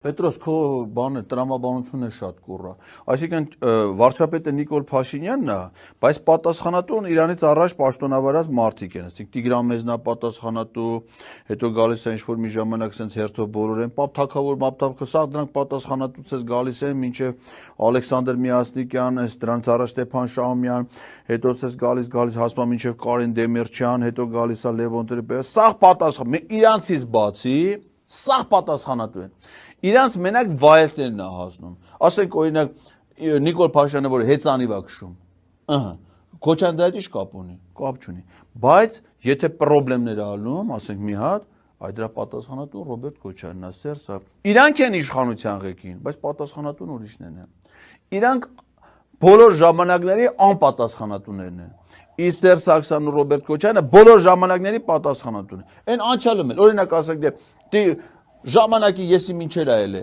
Պետրոս, քո բանը տրամաբանությունը շատ կուռ է։ Այսինքն վարչապետը Նիկոլ Փաշինյանն է, բայց պատասխանատուն իրանից առաջ պաշտոնավարած մարդիկ են, ասենք Տիգրան Մեզնա պատասխանատու, հետո գալիս է ինչ-որ մի ժամանակ sense հերթով բոլոր են, Պապ Թագավոր, սա դրանք պատասխանատուց էս գալիս են, մինչև Ալեքսանդր Միասնիկյան, դրանից առաջ Ստեփան Շահումյան, հետո էս գալիս հասնում մինչև Կարեն Դեմիրճյան, հետո գալիս է Լևոն Տեր-Պետրոսյան, սաղ պատասխան, իրանցից բացի, սաղ պատասխանատու են։ Իրանց մենակ վայելքներն է հասնում։ Ասենք օրինակ Նիկոլ Փաշինյանը, որ հեծանիվ է քշում, Քոչարյանը դրա հետ ի՞նչ կապ ունի, կապ չունի։ Բայց եթե պրոբլեմներ ալնում, ասենք մի հատ, այդ դրա պատասխանատուն Ռոբերտ Քոչարյանն է, Սերժը։ Իրանք են իշխանության ղեկին, բայց պատասխանատուն ուրիշներն են։ Իրանք բոլոր ժամանակների անպատասխանատուներն են։ Իսկ Սերժ Սարգսյանն ու Ռոբերտ Քոչարյանը բոլոր ժամանակների պատասխանատուն են։ Այն անցյալում էլ, օրինակ ասենք ժամանակի եսի մինչեր այլ է